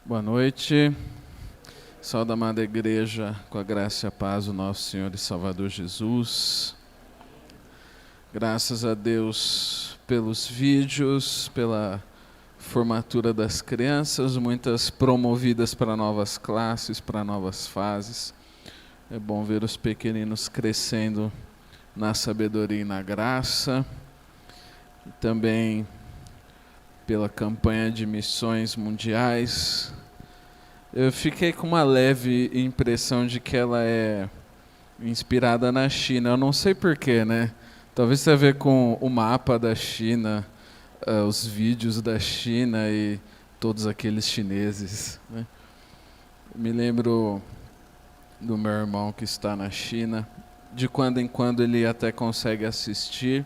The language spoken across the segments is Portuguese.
Boa noite, saúde da amada igreja, com a graça e a paz do nosso Senhor e Salvador Jesus. Graças a Deus pelos vídeos, pela formatura das crianças, muitas promovidas para novas classes, para novas fases. É bom ver os pequeninos crescendo na sabedoria e na graça. E também pela campanha de missões mundiais. Eu fiquei com uma leve impressão de que ela é inspirada na China. Eu não sei porquê, né? Talvez tenha a ver com o mapa da China, os vídeos da China e todos aqueles chineses, né? Me lembro do meu irmão que está na China. De quando em quando ele até consegue assistir.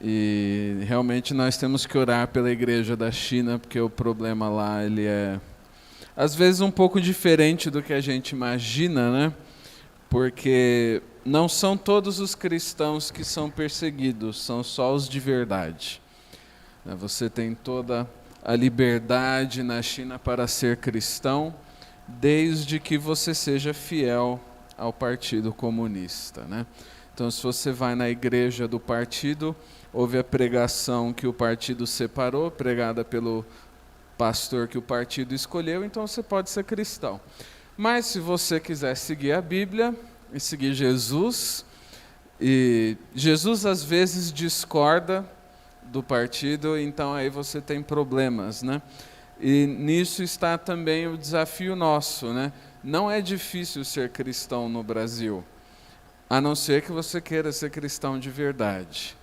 E realmente nós temos que orar pela igreja da China, porque o problema lá ele é, às vezes, um pouco diferente do que a gente imagina, né? Porque não são todos os cristãos que são perseguidos, são só os de verdade. Você tem toda a liberdade na China para ser cristão, desde que você seja fiel ao Partido Comunista, né? Então, se você vai na igreja do partido, houve a pregação que o partido separou, pregada pelo pastor que o partido escolheu, então você pode ser cristão. Mas se você quiser seguir a Bíblia e seguir Jesus, e Jesus às vezes discorda do partido, então aí você tem problemas, né? E nisso está também o desafio nosso, né? Não é difícil ser cristão no Brasil, a não ser que você queira ser cristão de verdade.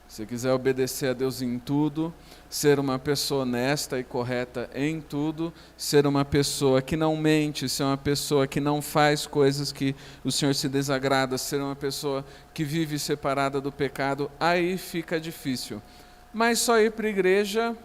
Se você quiser obedecer a Deus em tudo, ser uma pessoa honesta e correta em tudo, ser uma pessoa que não mente, ser uma pessoa que não faz coisas que o Senhor se desagrada, ser uma pessoa que vive separada do pecado, aí fica difícil. Mas só ir para a igreja,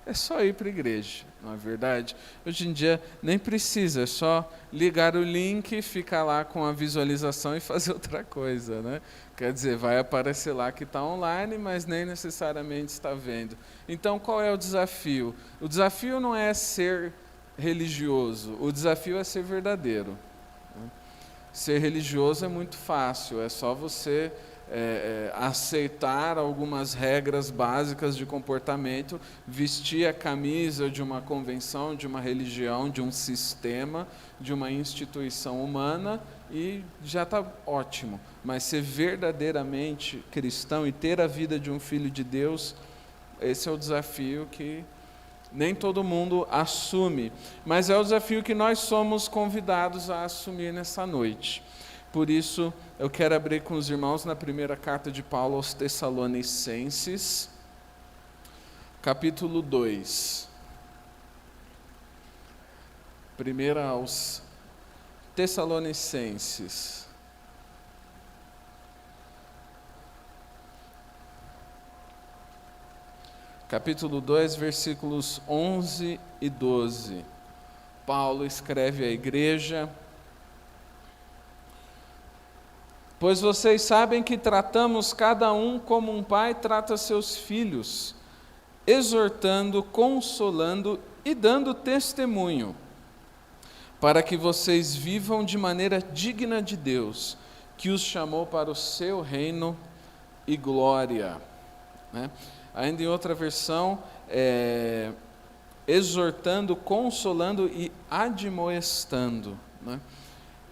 é só ir para a igreja, não é verdade? Hoje em dia nem precisa, é só ligar o link, ficar lá com a visualização e fazer outra coisa, né? Quer dizer, vai aparecer lá que está online, mas nem necessariamente está vendo. Então, qual é o desafio? O desafio não é ser religioso, o desafio é ser verdadeiro. Ser religioso é muito fácil, é só você aceitar algumas regras básicas de comportamento, vestir a camisa de uma convenção, de uma religião, de um sistema, de uma instituição humana e já está ótimo. Mas ser verdadeiramente cristão e ter a vida de um filho de Deus, esse é o desafio que nem todo mundo assume, mas é o desafio que nós somos convidados a assumir nessa noite. Por isso, eu quero abrir com os irmãos na primeira carta de Paulo aos Tessalonicenses, capítulo 2. Primeira aos Tessalonicenses. Capítulo 2, versículos 11 e 12. Paulo escreve à igreja: pois vocês sabem que tratamos cada um como um pai trata seus filhos, exortando, consolando e dando testemunho, para que vocês vivam de maneira digna de Deus, que os chamou para o seu reino e glória. Né? Ainda em outra versão, exortando, consolando e admoestando. Né?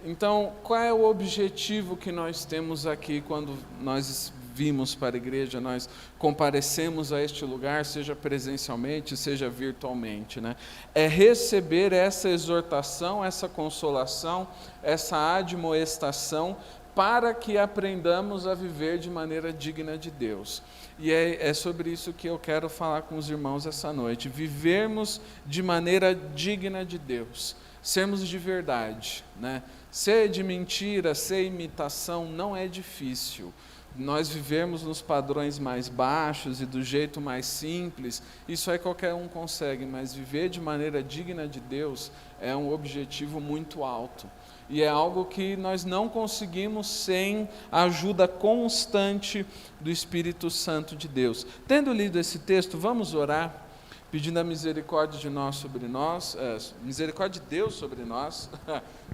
Então, qual é o objetivo que nós temos aqui quando nós vimos para a igreja, nós comparecemos a este lugar, seja presencialmente, seja virtualmente, né? É receber essa exortação, essa consolação, essa admoestação, para que aprendamos a viver de maneira digna de Deus. E é sobre isso que eu quero falar com os irmãos essa noite, vivermos de maneira digna de Deus, sermos de verdade, né? Ser de mentira, ser imitação não é difícil. Nós vivemos nos padrões mais baixos e do jeito mais simples, isso aí qualquer um consegue, mas viver de maneira digna de Deus é um objetivo muito alto. E é algo que nós não conseguimos sem a ajuda constante do Espírito Santo de Deus. Tendo lido esse texto, vamos orar. pedindo a misericórdia de nós sobre nós, misericórdia de Deus sobre nós,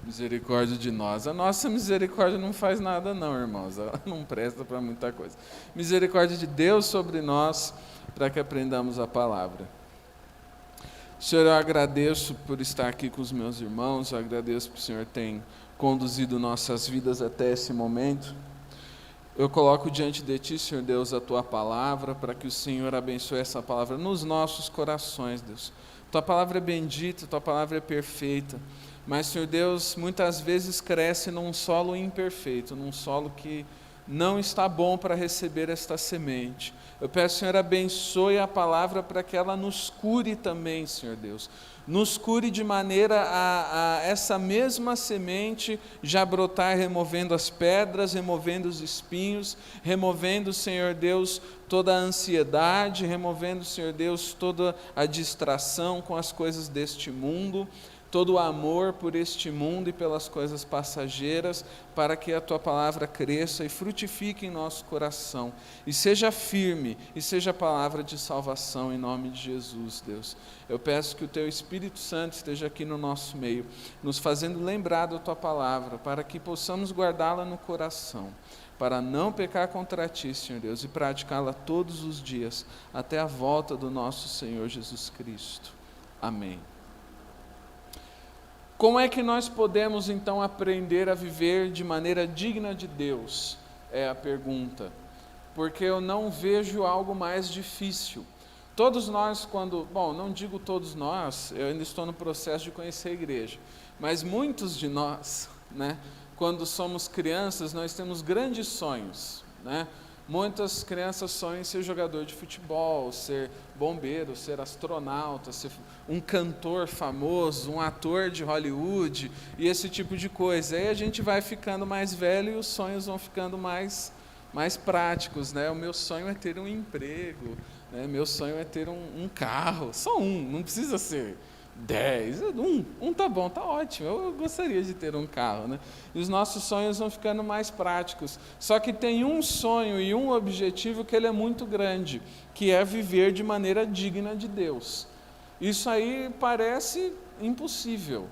misericórdia de nós. A nossa misericórdia não faz nada não, irmãos, ela não presta para muita coisa. Misericórdia de Deus sobre nós, para que aprendamos a palavra. Senhor, eu agradeço por estar aqui com os meus irmãos, eu agradeço que o Senhor tem conduzido nossas vidas até esse momento. Eu coloco diante de Ti, Senhor Deus, a Tua palavra, para que o Senhor abençoe essa palavra nos nossos corações, Deus. Tua palavra é bendita, Tua palavra é perfeita, mas, Senhor Deus, muitas vezes cresce num solo imperfeito, num solo que não está bom para receber esta semente. Eu peço, Senhor, abençoe a palavra para que ela nos cure também, Senhor Deus. Nos cure de maneira a essa mesma semente já brotar, removendo as pedras, removendo os espinhos, removendo, Senhor Deus, toda a ansiedade, removendo, Senhor Deus, toda a distração com as coisas deste mundo, todo o amor por este mundo e pelas coisas passageiras, para que a Tua palavra cresça e frutifique em nosso coração, e seja firme, e seja palavra de salvação, em nome de Jesus, Deus. Eu peço que o Teu Espírito Santo esteja aqui no nosso meio, nos fazendo lembrar da Tua palavra, para que possamos guardá-la no coração, para não pecar contra Ti, Senhor Deus, e praticá-la todos os dias, até a volta do nosso Senhor Jesus Cristo. Amém. Como é que nós podemos, então, aprender a viver de maneira digna de Deus? É a pergunta. Porque eu não vejo algo mais difícil. Todos nós, não digo todos nós, eu ainda estou no processo de conhecer a igreja, mas muitos de nós, quando somos crianças, nós temos grandes sonhos, Muitas crianças sonham em ser jogador de futebol, ser bombeiro, ser astronauta, ser um cantor famoso, um ator de Hollywood e esse tipo de coisa. Aí a gente vai ficando mais velho e os sonhos vão ficando mais práticos, O meu sonho é ter um emprego, Meu sonho é ter um carro, só um, não precisa ser 10, um tá bom, tá ótimo, eu gostaria de ter um carro, E os nossos sonhos vão ficando mais práticos, só que tem um sonho e um objetivo que ele é muito grande, que é viver de maneira digna de Deus. Isso aí parece impossível.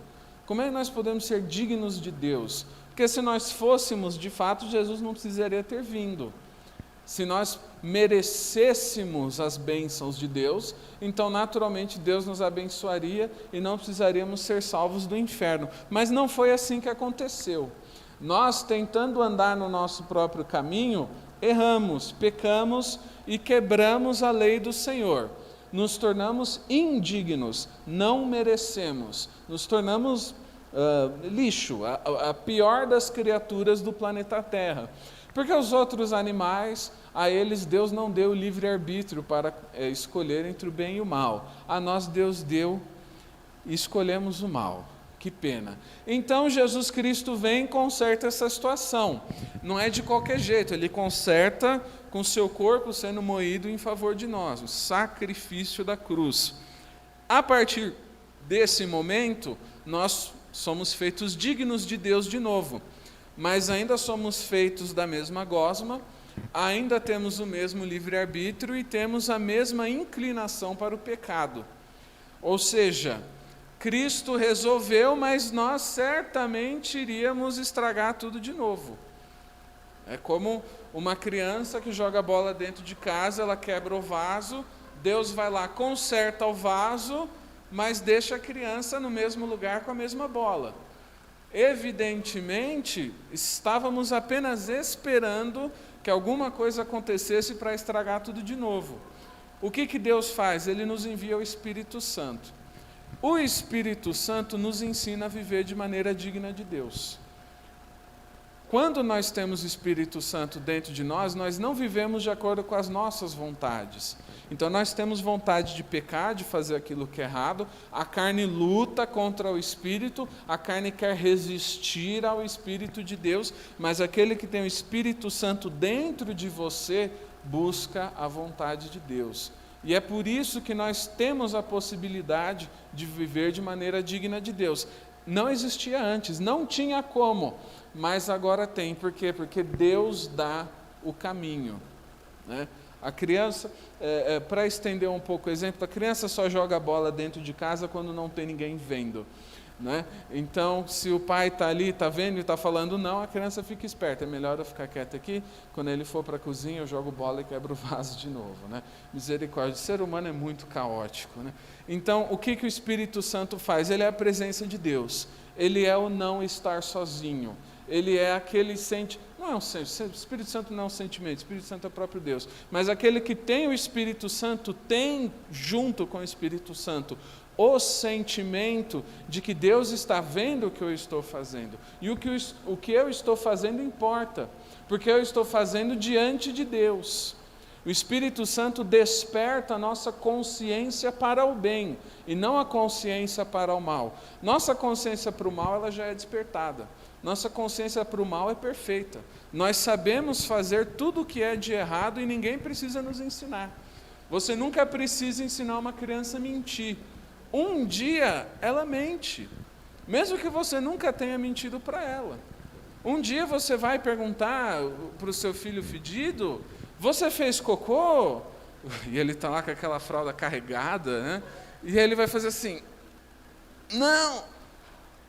Como é que nós podemos ser dignos de Deus? Porque se nós fôssemos, de fato, Jesus não precisaria ter vindo. Se nós merecêssemos as bênçãos de Deus, então naturalmente Deus nos abençoaria e não precisaríamos ser salvos do inferno. Mas não foi assim que aconteceu. Nós, tentando andar no nosso próprio caminho, erramos, pecamos e quebramos a lei do Senhor. Nos tornamos indignos, não merecemos, nos tornamos lixo, a pior das criaturas do planeta Terra. Porque os outros animais, a eles Deus não deu livre-arbítrio para escolher entre o bem e o mal. A nós Deus deu e escolhemos o mal. Que pena. Então Jesus Cristo vem e conserta essa situação. Não é de qualquer jeito, Ele conserta com seu corpo sendo moído em favor de nós, o sacrifício da cruz. A partir desse momento, nós somos feitos dignos de Deus de novo. Mas ainda somos feitos da mesma gosma, ainda temos o mesmo livre-arbítrio e temos a mesma inclinação para o pecado. Ou seja, Cristo resolveu, mas nós certamente iríamos estragar tudo de novo. É como uma criança que joga bola dentro de casa, ela quebra o vaso, Deus vai lá, conserta o vaso, mas deixa a criança no mesmo lugar com a mesma bola. Evidentemente, estávamos apenas esperando que alguma coisa acontecesse para estragar tudo de novo. O que Deus faz? Ele nos envia o Espírito Santo. O Espírito Santo nos ensina a viver de maneira digna de Deus. Quando nós temos o Espírito Santo dentro de nós, nós não vivemos de acordo com as nossas vontades. Então nós temos vontade de pecar, de fazer aquilo que é errado, a carne luta contra o Espírito, a carne quer resistir ao Espírito de Deus, mas aquele que tem o Espírito Santo dentro de você, busca a vontade de Deus. E é por isso que nós temos a possibilidade de viver de maneira digna de Deus. Não existia antes, não tinha como, mas agora tem. Por quê? Porque Deus dá o caminho, A criança, para estender um pouco o exemplo, a criança só joga bola dentro de casa quando não tem ninguém vendo. Né? Então, se o pai está ali, está vendo e está falando não, a criança fica esperta. É melhor eu ficar quieta aqui, quando ele for para a cozinha eu jogo bola e quebro o vaso de novo. Né? Misericórdia, o ser humano é muito caótico. Né? Então, o que o Espírito Santo faz? Ele é a presença de Deus, ele é o não estar sozinho, ele é aquele não é um sentimento, o Espírito Santo não é um sentimento, o Espírito Santo é o próprio Deus, mas aquele que tem o Espírito Santo tem junto com o Espírito Santo o sentimento de que Deus está vendo o que eu estou fazendo. E o que eu estou fazendo importa, porque eu estou fazendo diante de Deus. O Espírito Santo desperta a nossa consciência para o bem, e não a consciência para o mal. Nossa consciência para o mal, ela já é despertada. Nossa consciência para o mal é perfeita. Nós sabemos fazer tudo o que é de errado e ninguém precisa nos ensinar. Você nunca precisa ensinar uma criança a mentir. Um dia ela mente, mesmo que você nunca tenha mentido para ela. Um dia você vai perguntar para o seu filho fedido: você fez cocô? E ele está lá com aquela fralda carregada, né? E ele vai fazer assim: não.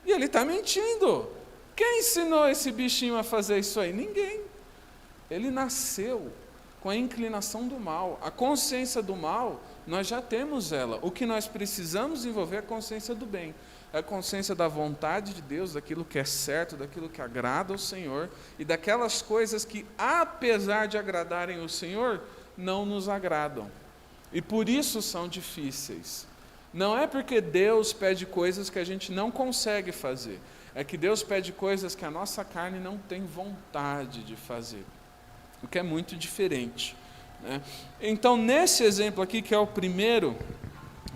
E ele está mentindo. Quem ensinou esse bichinho a fazer isso aí? Ninguém. Ele nasceu com a inclinação do mal. A consciência do mal, nós já temos ela. O que nós precisamos desenvolver é a consciência do bem. É a consciência da vontade de Deus, daquilo que é certo, daquilo que agrada ao Senhor, e daquelas coisas que, apesar de agradarem o Senhor, não nos agradam. E por isso são difíceis. Não é porque Deus pede coisas que a gente não consegue fazer. É que Deus pede coisas que a nossa carne não tem vontade de fazer. O que é muito diferente. Né? Então, nesse exemplo aqui, que é o primeiro,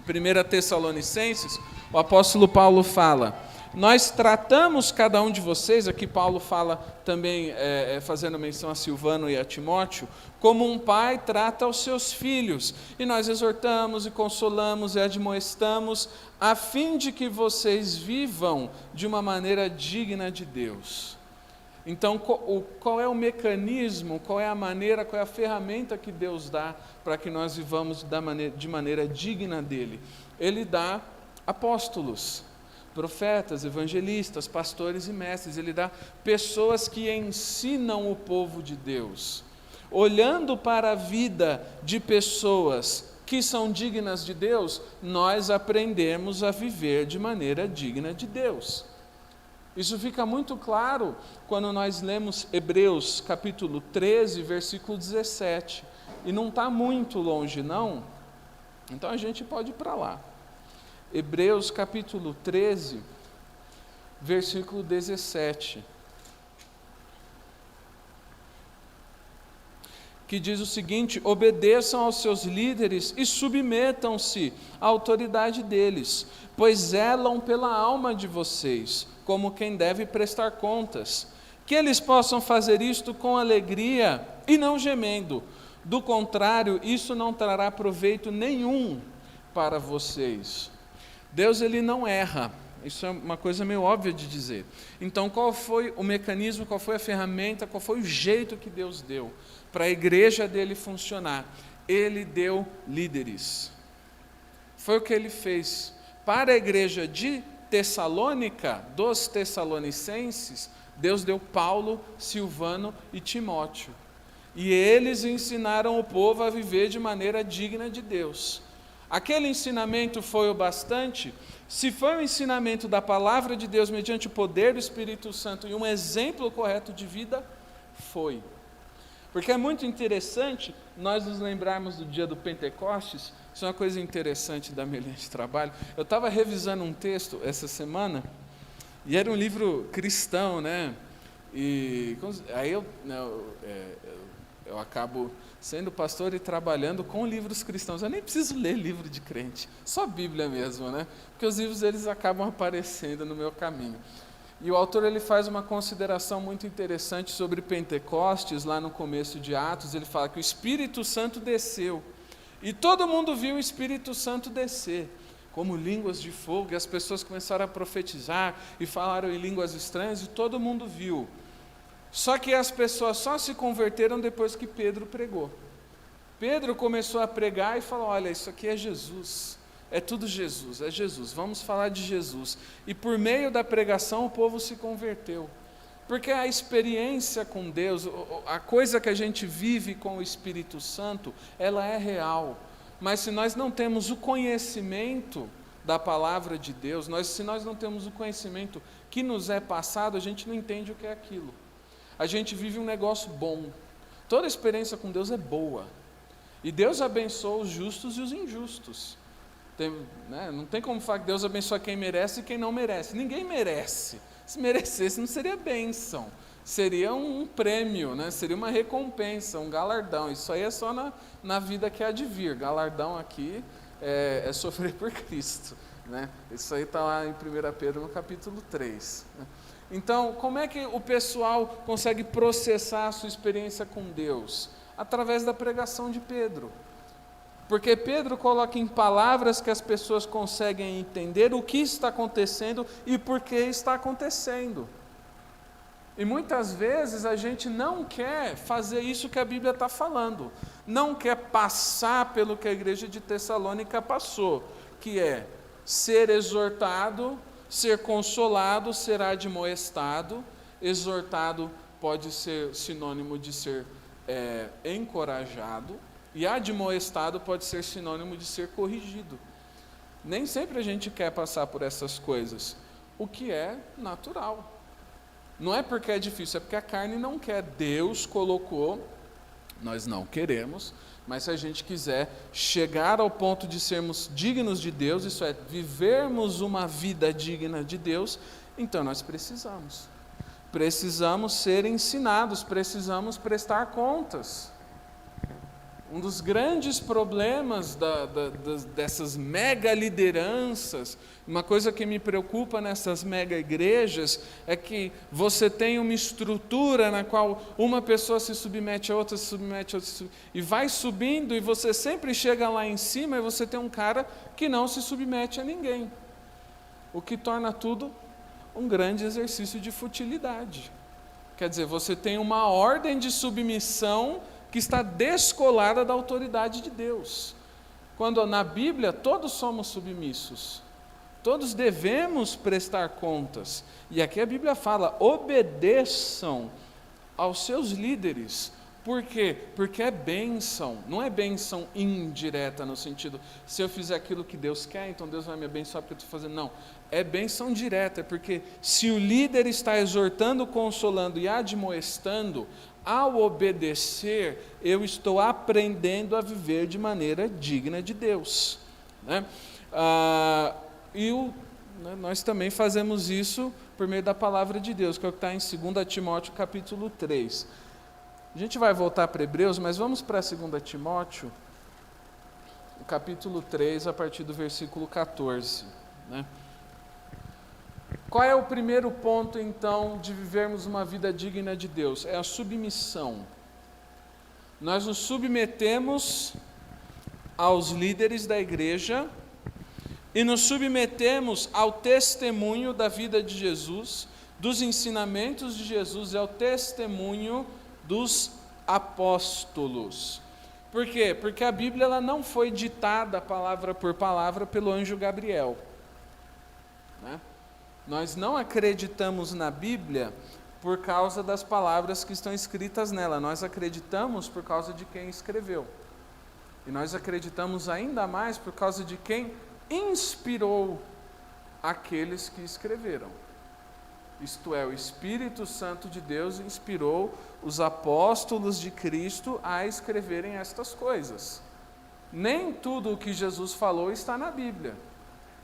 1 Tessalonicenses, o apóstolo Paulo fala: nós tratamos cada um de vocês, aqui Paulo fala também, fazendo menção a Silvano e a Timóteo, como um pai trata os seus filhos, e nós exortamos e consolamos e admoestamos, a fim de que vocês vivam de uma maneira digna de Deus. Então, qual é o mecanismo, qual é a maneira, qual é a ferramenta que Deus dá para que nós vivamos de maneira digna dEle? Ele dá apóstolos, profetas, evangelistas, pastores e mestres. Ele dá pessoas que ensinam o povo de Deus. Olhando para a vida de pessoas que são dignas de Deus, nós aprendemos a viver de maneira digna de Deus. Isso fica muito claro quando nós lemos Hebreus capítulo 13, versículo 17. E não está muito longe, não? Então a gente pode ir para lá. Hebreus capítulo 13, versículo 17. Que diz o seguinte: obedeçam aos seus líderes e submetam-se à autoridade deles, pois zelam pela alma de vocês, como quem deve prestar contas. Que eles possam fazer isto com alegria e não gemendo. Do contrário, isso não trará proveito nenhum para vocês. Deus, ele não erra. Isso é uma coisa meio óbvia de dizer. Então, qual foi o mecanismo, qual foi a ferramenta, qual foi o jeito que Deus deu para a igreja dele funcionar? Ele deu líderes. Foi o que ele fez. Para a igreja de Tessalônica, dos Tessalonicenses, Deus deu Paulo, Silvano e Timóteo. E eles ensinaram o povo a viver de maneira digna de Deus. Aquele ensinamento foi o bastante? Se foi um ensinamento da palavra de Deus mediante o poder do Espírito Santo e um exemplo correto de vida, foi. Porque é muito interessante nós nos lembrarmos do dia do Pentecostes. Isso é uma coisa interessante da minha linha de trabalho. Eu estava revisando um texto essa semana, e era um livro cristão, né? E aí eu acabo sendo pastor e trabalhando com livros cristãos. Eu nem preciso ler livro de crente, só Bíblia mesmo, né? Porque os livros eles acabam aparecendo no meu caminho. E o autor ele faz uma consideração muito interessante sobre Pentecostes, lá no começo de Atos. Ele fala que o Espírito Santo desceu, e todo mundo viu o Espírito Santo descer, como línguas de fogo, e as pessoas começaram a profetizar, e falaram em línguas estranhas, e todo mundo viu. Só que as pessoas só se converteram depois que Pedro pregou. Pedro começou a pregar e falou: olha, isso aqui é Jesus, é tudo Jesus, é Jesus, vamos falar de Jesus. E por meio da pregação o povo se converteu, porque a experiência com Deus, a coisa que a gente vive com o Espírito Santo, ela é real, mas se nós não temos o conhecimento da palavra de Deus, se nós não temos o conhecimento que nos é passado, a gente não entende o que é aquilo. A gente vive um negócio bom, toda experiência com Deus é boa, e Deus abençoa os justos e os injustos. Não tem como falar que Deus abençoa quem merece e quem não merece. Ninguém merece. Se merecesse não seria bênção, seria um prêmio, seria uma recompensa, um galardão. Isso aí é só na vida que há de vir. Galardão aqui é sofrer por Cristo. Isso aí está lá em 1 Pedro no capítulo 3. Então, como é que o pessoal consegue processar a sua experiência com Deus? Através da pregação de Pedro. Porque Pedro coloca em palavras que as pessoas conseguem entender o que está acontecendo e por que está acontecendo. E muitas vezes a gente não quer fazer isso que a Bíblia está falando, não quer passar pelo que a igreja de Tessalônica passou, que é ser exortado, ser consolado, ser admoestado. Exortado pode ser sinônimo de ser encorajado, e admoestado pode ser sinônimo de ser corrigido. Nem sempre a gente quer passar por essas coisas, o que é natural. Não é porque é difícil, é porque a carne não quer. Deus colocou, nós não queremos, mas se a gente quiser chegar ao ponto de sermos dignos de Deus, isso é, vivermos uma vida digna de Deus, então nós precisamos ser ensinados, precisamos prestar contas. Um dos grandes problemas dessas mega lideranças, uma coisa que me preocupa nessas mega igrejas, é que você tem uma estrutura na qual uma pessoa se submete a outra, e vai subindo, e você sempre chega lá em cima, e você tem um cara que não se submete a ninguém, o que torna tudo um grande exercício de futilidade. Quer dizer, você tem uma ordem de submissão que está descolada da autoridade de Deus. Quando na Bíblia todos somos submissos, todos devemos prestar contas. E aqui a Bíblia fala: obedeçam aos seus líderes. Por quê? Porque é bênção, não é bênção indireta no sentido, se eu fizer aquilo que Deus quer, então Deus vai me abençoar porque eu estou fazendo. Não, é bênção direta, porque se o líder está exortando, consolando e admoestando, ao obedecer, eu estou aprendendo a viver de maneira digna de Deus. Nós também fazemos isso por meio da palavra de Deus, que é o que está em 2 Timóteo capítulo 3. A gente vai voltar para Hebreus, mas vamos para 2 Timóteo, capítulo 3, a partir do versículo 14. Qual é o primeiro ponto, então, de vivermos uma vida digna de Deus? É a submissão. Nós nos submetemos aos líderes da igreja e nos submetemos ao testemunho da vida de Jesus, dos ensinamentos de Jesus e ao testemunho dos apóstolos. Por quê? Porque a Bíblia ela não foi ditada palavra por palavra pelo anjo Gabriel. Nós não acreditamos na Bíblia por causa das palavras que estão escritas nela, nós acreditamos por causa de quem escreveu. E nós acreditamos ainda mais por causa de quem inspirou aqueles que escreveram. Isto é, o Espírito Santo de Deus inspirou os apóstolos de Cristo a escreverem estas coisas. Nem tudo o que Jesus falou está na Bíblia.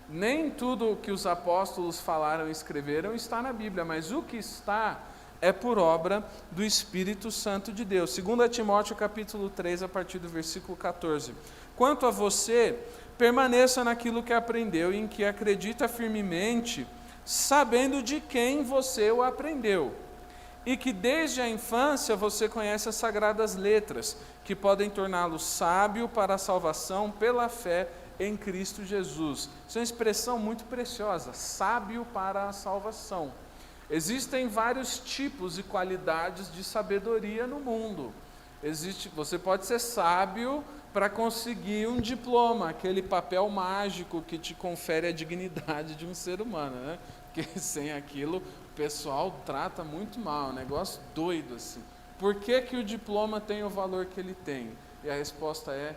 Nem tudo o que os apóstolos falaram e escreveram está na Bíblia, mas o que está é por obra do Espírito Santo de Deus. 2 Timóteo capítulo 3, a partir do versículo 14. Quanto a você, permaneça naquilo que aprendeu e em que acredita firmemente, sabendo de quem você o aprendeu, e que desde a infância você conhece as sagradas letras, que podem torná-lo sábio para a salvação pela fé em Cristo Jesus. Isso é uma expressão muito preciosa, sábio para a salvação. Existem vários tipos e qualidades de sabedoria no mundo. Você pode ser sábio para conseguir um diploma, aquele papel mágico que te confere a dignidade de um ser humano, né? Porque sem aquilo o pessoal trata muito mal, é um negócio doido assim. Por que que o diploma tem o valor que ele tem? E a resposta é: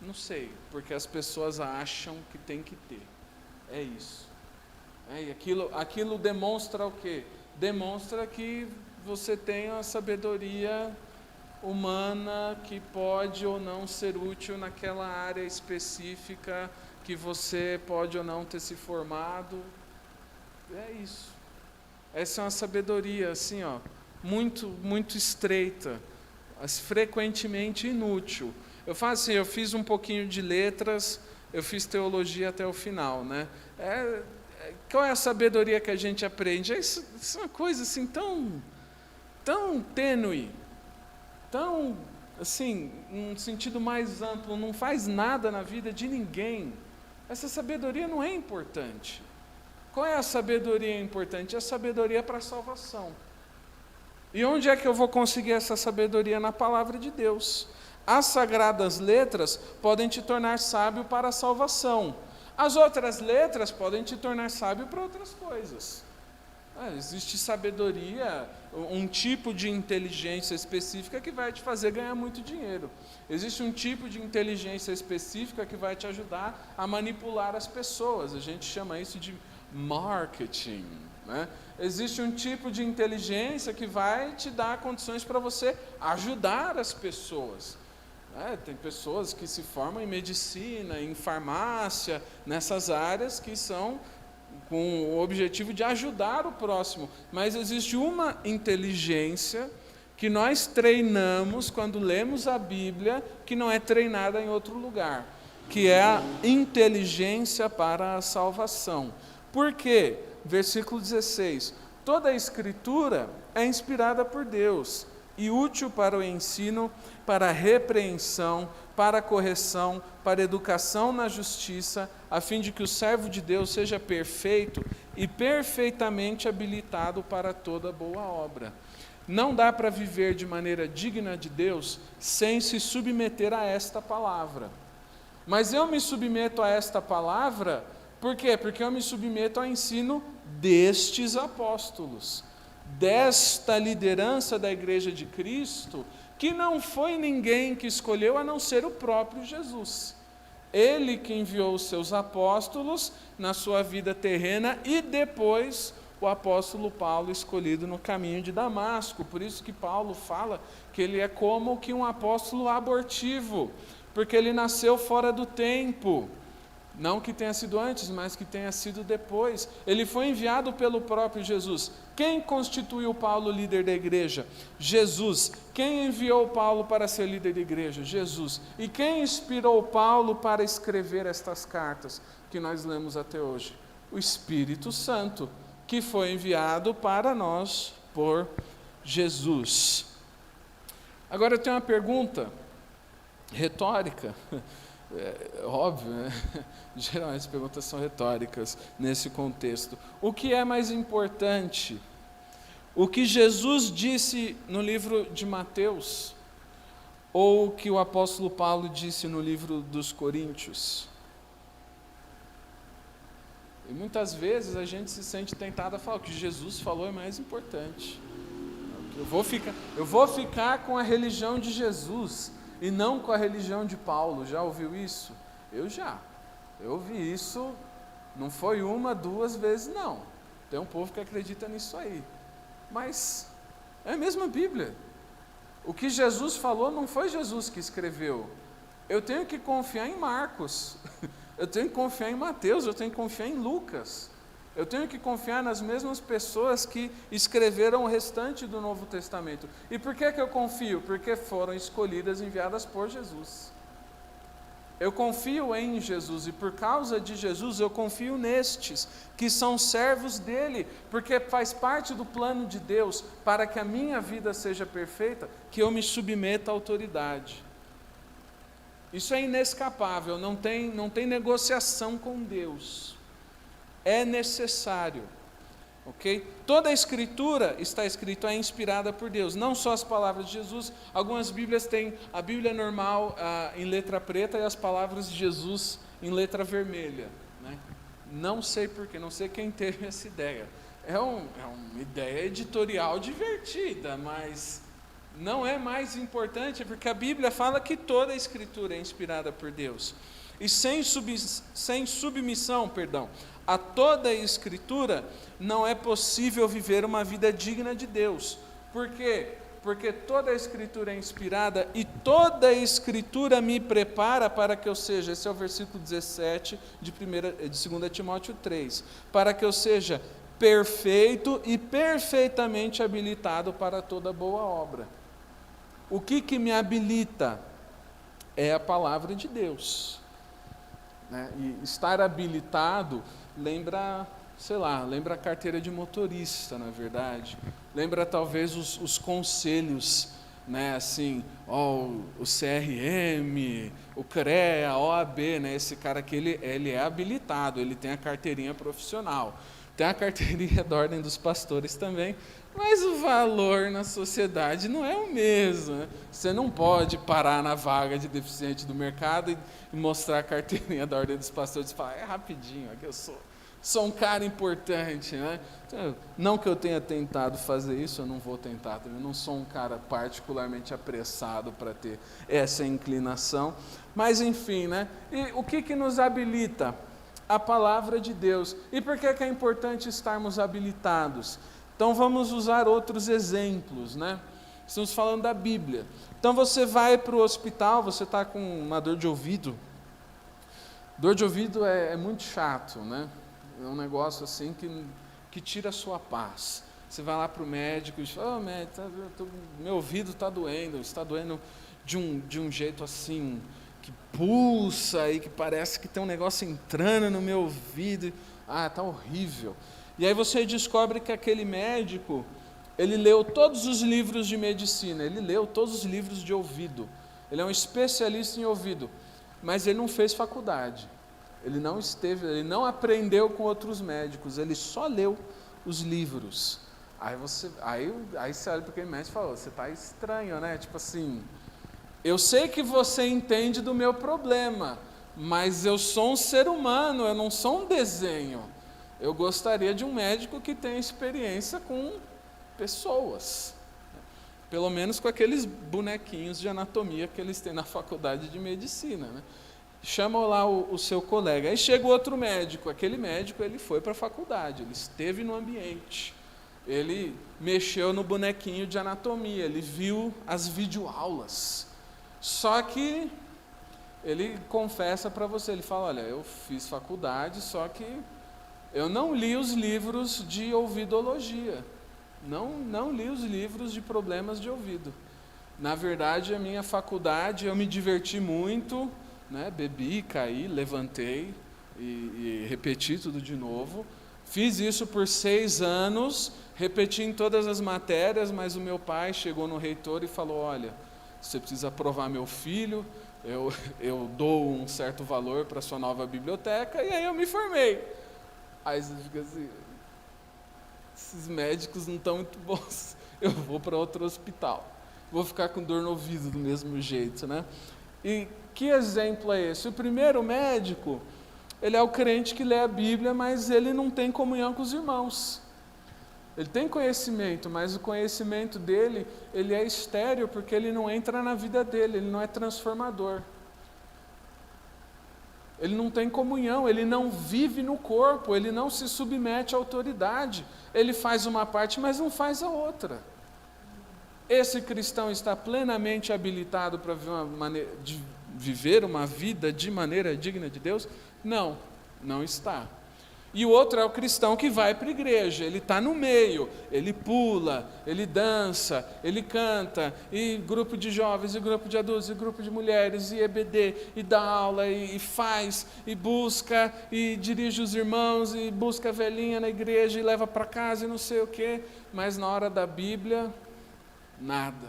não sei, porque as pessoas acham que tem que ter. É isso. E aquilo demonstra o quê? Demonstra que você tem a sabedoria humana que pode ou não ser útil naquela área específica, que você pode ou não ter se formado. É isso. Essa é uma sabedoria assim, muito, muito estreita, frequentemente inútil. Eu faço assim, eu fiz um pouquinho de letras, eu fiz teologia até o final, né? Qual é a sabedoria que a gente aprende? Isso é uma coisa assim tão tênue, tão assim, num sentido mais amplo, não faz nada na vida de ninguém. Essa sabedoria não é importante. Qual é a sabedoria importante? A sabedoria para a salvação. E onde é que eu vou conseguir essa sabedoria? Na palavra de Deus. As sagradas letras podem te tornar sábio para a salvação. As outras letras podem te tornar sábio para outras coisas. Existe sabedoria, um tipo de inteligência específica que vai te fazer ganhar muito dinheiro. Existe um tipo de inteligência específica que vai te ajudar a manipular as pessoas. A gente chama isso de marketing, né? Existe um tipo de inteligência que vai te dar condições para você ajudar as pessoas. Tem pessoas que se formam em medicina, em farmácia, nessas áreas que são com o objetivo de ajudar o próximo. Mas existe uma inteligência que nós treinamos quando lemos a Bíblia, que não é treinada em outro lugar, que é a inteligência para a salvação. Por quê? Versículo 16. Toda a Escritura é inspirada por Deus e útil para o ensino, para a repreensão, para a correção, para a educação na justiça, a fim de que o servo de Deus seja perfeito e perfeitamente habilitado para toda boa obra. Não dá para viver de maneira digna de Deus sem se submeter a esta palavra. Mas eu me submeto a esta palavra, por quê? Porque eu me submeto ao ensino destes apóstolos, desta liderança da Igreja de Cristo, que não foi ninguém que escolheu a não ser o próprio Jesus. Ele que enviou os seus apóstolos na sua vida terrena e depois o apóstolo Paulo escolhido no caminho de Damasco. Por isso que Paulo fala que ele é como que um apóstolo abortivo, porque ele nasceu fora do tempo. Não que tenha sido antes, mas que tenha sido depois. Ele foi enviado pelo próprio Jesus. Quem constituiu Paulo líder da igreja? Jesus. Quem enviou Paulo para ser líder da igreja? Jesus. E quem inspirou Paulo para escrever estas cartas que nós lemos até hoje? O Espírito Santo, que foi enviado para nós por Jesus. Agora eu tenho uma pergunta retórica. É óbvio, né? Geralmente as perguntas são retóricas nesse contexto. O que é mais importante? O que Jesus disse no livro de Mateus ou o que o apóstolo Paulo disse no livro dos Coríntios? E muitas vezes a gente se sente tentado a falar: o que Jesus falou é mais importante. Eu vou ficar com a religião de Jesus e não com a religião de Paulo. Já ouviu isso? Eu ouvi isso, não foi uma, duas vezes, não. Tem um povo que acredita nisso aí. Mas é a mesma Bíblia. O que Jesus falou não foi Jesus que escreveu. Eu tenho que confiar em Marcos, eu tenho que confiar em Mateus, eu tenho que confiar em Lucas. Eu tenho que confiar nas mesmas pessoas que escreveram o restante do Novo Testamento. E por que eu confio? Porque foram escolhidas, enviadas por Jesus. Eu confio em Jesus e por causa de Jesus eu confio nestes, que são servos dele, porque faz parte do plano de Deus, para que a minha vida seja perfeita, que eu me submeta à autoridade. Isso é inescapável, não tem negociação com Deus. É necessário. ok? Toda a Escritura está escrito, é inspirada por Deus, não só as palavras de Jesus. Algumas Bíblias têm a Bíblia normal em letra preta e as palavras de Jesus em letra vermelha, né? Não sei porquê, não sei quem teve essa ideia. É uma ideia editorial divertida, mas não é mais importante, porque a Bíblia fala que toda a Escritura é inspirada por Deus. E sem submissão, a toda a Escritura, não é possível viver uma vida digna de Deus. Por quê? Porque toda a Escritura é inspirada e toda a Escritura me prepara para que eu seja, esse é o versículo 17 de 2 Timóteo 3, para que eu seja perfeito e perfeitamente habilitado para toda boa obra. O que me habilita? É a palavra de Deus, né? E estar habilitado lembra a carteira de motorista, na verdade. Lembra talvez os conselhos, né? Assim, o CRM, o CREA, a OAB, né? Esse cara aqui, ele é habilitado, ele tem a carteirinha profissional. Tem a carteirinha da Ordem dos Pastores também, mas o valor na sociedade não é o mesmo, né? Você não pode parar na vaga de deficiente do mercado e mostrar a carteirinha da Ordem dos Pastores e falar, rapidinho, aqui eu sou um cara importante, né? Não que eu tenha tentado fazer isso, eu não vou tentar, eu não sou um cara particularmente apressado para ter essa inclinação, mas enfim, né? E o que nos habilita? A palavra de Deus. E por que é importante estarmos habilitados? Então vamos usar outros exemplos, né? Estamos falando da Bíblia. Então você vai para o hospital, você está com uma dor de ouvido. Dor de ouvido é muito chato, né? É um negócio assim que tira a sua paz. Você vai lá para o médico e diz, médico, meu ouvido está doendo de um jeito assim, que pulsa e que parece que tem um negócio entrando no meu ouvido. Está horrível. E aí você descobre que aquele médico, ele leu todos os livros de medicina, ele leu todos os livros de ouvido. Ele é um especialista em ouvido, mas ele não fez faculdade. Ele não aprendeu com outros médicos, ele só leu os livros. Aí você olha para aquele médico e fala, você está estranho, né? Tipo assim, eu sei que você entende do meu problema, mas eu sou um ser humano, eu não sou um desenho. Eu gostaria de um médico que tenha experiência com pessoas, pelo menos com aqueles bonequinhos de anatomia que eles têm na faculdade de medicina, né? Chama lá o seu colega. Aí chega outro médico. Aquele médico, ele foi para a faculdade, ele esteve no ambiente, ele mexeu no bonequinho de anatomia, ele viu as videoaulas. Só que ele confessa para você, ele fala, olha, eu fiz faculdade, só que eu não li os livros de ouvidologia, não li os livros de problemas de ouvido. Na verdade, a minha faculdade, eu me diverti muito, né? Bebi, caí, levantei e repeti tudo de novo. Fiz isso por 6 anos, repeti em todas as matérias, mas o meu pai chegou no reitor e falou, olha, você precisa aprovar meu filho, eu dou um certo valor para a sua nova biblioteca, e aí eu me formei. Aí você fica assim, esses médicos não estão muito bons, eu vou para outro hospital, vou ficar com dor no ouvido do mesmo jeito, né? E que exemplo é esse? O primeiro médico, ele é o crente que lê a Bíblia, mas ele não tem comunhão com os irmãos. Ele tem conhecimento, mas o conhecimento dele, ele é estéril, porque ele não entra na vida dele, ele não é transformador. Ele não tem comunhão, ele não vive no corpo, ele não se submete à autoridade. Ele faz uma parte, mas não faz a outra. Esse cristão está plenamente habilitado para viver uma vida de maneira digna de Deus? Não, não está. E o outro é o cristão que vai para a igreja, ele está no meio, ele pula, ele dança, ele canta, e grupo de jovens, e grupo de adultos, e grupo de mulheres, e EBD, e dá aula, e faz, e busca, e dirige os irmãos, e busca a velhinha na igreja, e leva para casa, e não sei o quê, mas na hora da Bíblia, nada.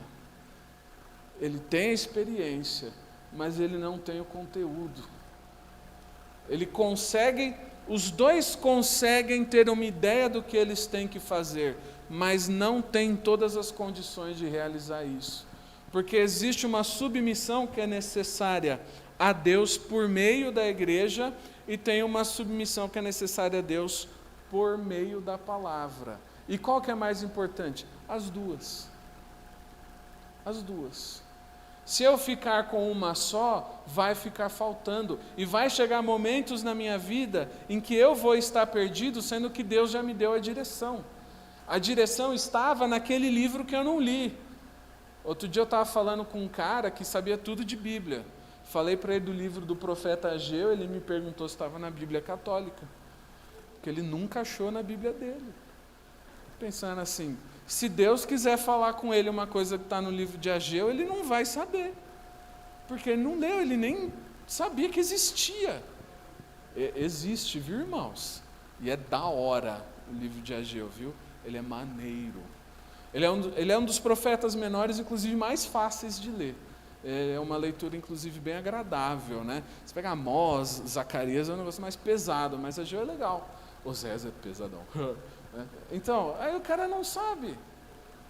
Ele tem experiência, mas ele não tem o conteúdo. Ele consegue os dois conseguem ter uma ideia do que eles têm que fazer, mas não têm todas as condições de realizar isso. Porque existe uma submissão que é necessária a Deus por meio da igreja e tem uma submissão que é necessária a Deus por meio da palavra. E qual que é mais importante? As duas. As duas. Se eu ficar com uma só, vai ficar faltando. E vai chegar momentos na minha vida em que eu vou estar perdido, sendo que Deus já me deu a direção. A direção estava naquele livro que eu não li. Outro dia eu estava falando com um cara que sabia tudo de Bíblia. Falei para ele do livro do profeta Ageu, ele me perguntou se estava na Bíblia católica. Porque ele nunca achou na Bíblia dele. Pensando assim, se Deus quiser falar com ele uma coisa que está no livro de Ageu, ele não vai saber. Porque ele não leu, ele nem sabia que existia. Existe, viu, irmãos? E é da hora o livro de Ageu, viu? Ele é maneiro. Ele é um dos profetas menores, inclusive mais fáceis de ler. É uma leitura, inclusive, bem agradável, né? Você pega Amós, Zacarias, é um negócio mais pesado, mas Ageu é legal. Osés é pesadão. Então, aí o cara não sabe.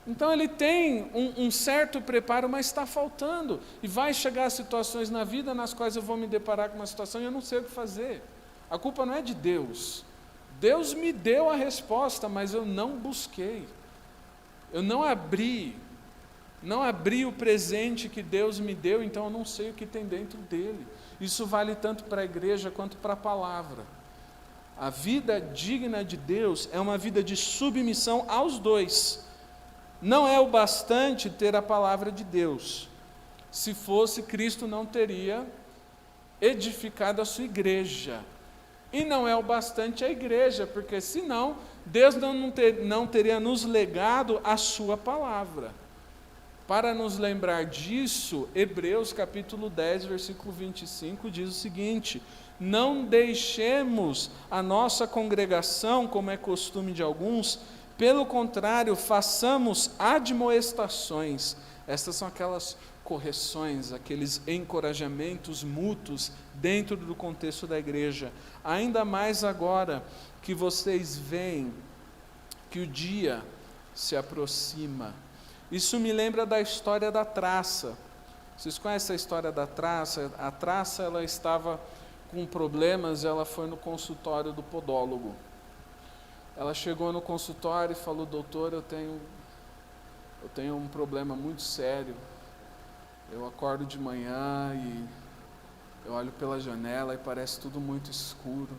Então ele tem um certo preparo, mas está faltando. E vai chegar situações na vida nas quais eu vou me deparar com uma situação e eu não sei o que fazer. A culpa não é de Deus. Deus me deu a resposta, mas eu não busquei. Eu não abri o presente que Deus me deu, então eu não sei o que tem dentro dele. Isso vale tanto para a igreja quanto para a palavra. A vida digna de Deus é uma vida de submissão aos dois. Não é o bastante ter a palavra de Deus. Se fosse, Cristo não teria edificado a sua igreja. E não é o bastante a igreja, porque senão Deus não teria nos legado a sua palavra. Para nos lembrar disso, Hebreus capítulo 10, versículo 25 diz o seguinte: não deixemos a nossa congregação, como é costume de alguns, pelo contrário, façamos admoestações. Estas são aquelas correções, aqueles encorajamentos mútuos dentro do contexto da igreja. Ainda mais agora que vocês veem que o dia se aproxima. Isso me lembra da história da traça. Vocês conhecem a história da traça? A traça, ela estava com problemas, ela foi no consultório do podólogo. Ela chegou no consultório e falou: doutor, eu tenho um problema muito sério. Eu acordo de manhã e eu olho pela janela e parece tudo muito escuro.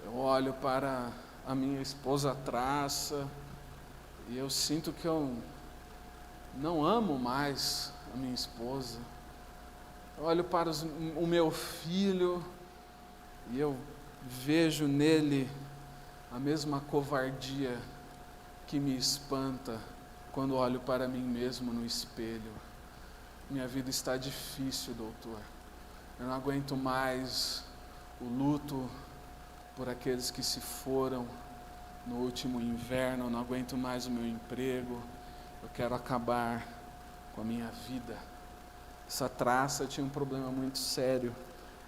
Eu olho para a minha esposa traça e eu sinto que eu não amo mais a minha esposa. Eu olho para o meu filho e eu vejo nele a mesma covardia que me espanta quando olho para mim mesmo no espelho. Minha vida está difícil, doutor. Eu não aguento mais o luto por aqueles que se foram no último inverno. Eu não aguento mais o meu emprego. Eu quero acabar com a minha vida. Essa traça tinha um problema muito sério.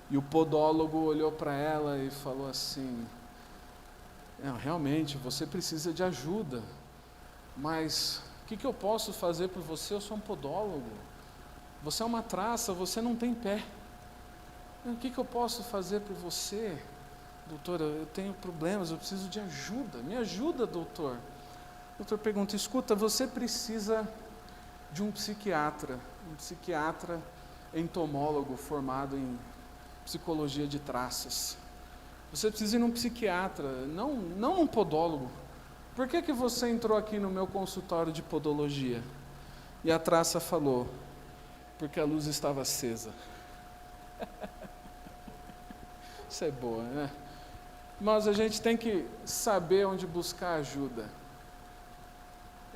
E o podólogo olhou para ela e falou assim: realmente, você precisa de ajuda, mas o que eu posso fazer por você? Eu sou um podólogo. Você é uma traça, você não tem pé. O que eu posso fazer por você? Doutora, eu tenho problemas, eu preciso de ajuda. Me ajuda, doutor. O doutor pergunta: escuta, você precisa de um psiquiatra entomólogo formado em psicologia de traças. Você precisa ir num psiquiatra, não um podólogo. Por que você entrou aqui no meu consultório de podologia? E a traça falou: porque a luz estava acesa. Isso é boa, né? Mas a gente tem que saber onde buscar ajuda.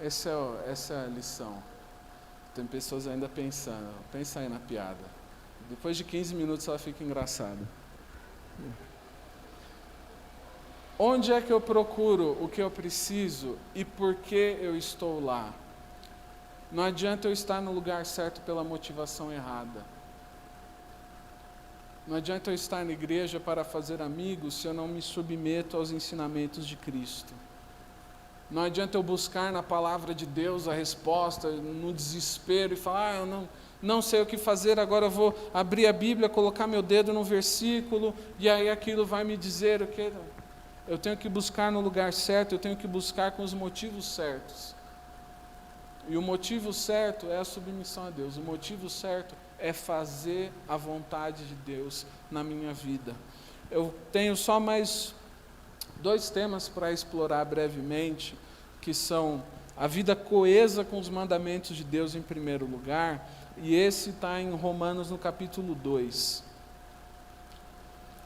Essa é a lição. Tem pessoas ainda pensando, pensa aí na piada. Depois de 15 minutos ela fica engraçada. Onde é que eu procuro o que eu preciso e por que eu estou lá? Não adianta eu estar no lugar certo pela motivação errada. Não adianta eu estar na igreja para fazer amigos se eu não me submeto aos ensinamentos de Cristo. Não adianta eu buscar na palavra de Deus a resposta no desespero e falar, eu não sei o que fazer, agora eu vou abrir a Bíblia, colocar meu dedo no versículo e aí aquilo vai me dizer o que... Eu tenho que buscar no lugar certo, eu tenho que buscar com os motivos certos. E o motivo certo é a submissão a Deus. O motivo certo é fazer a vontade de Deus na minha vida. Eu tenho só mais 2 temas para explorar brevemente, que são a vida coesa com os mandamentos de Deus em primeiro lugar, e esse está em Romanos no capítulo 2.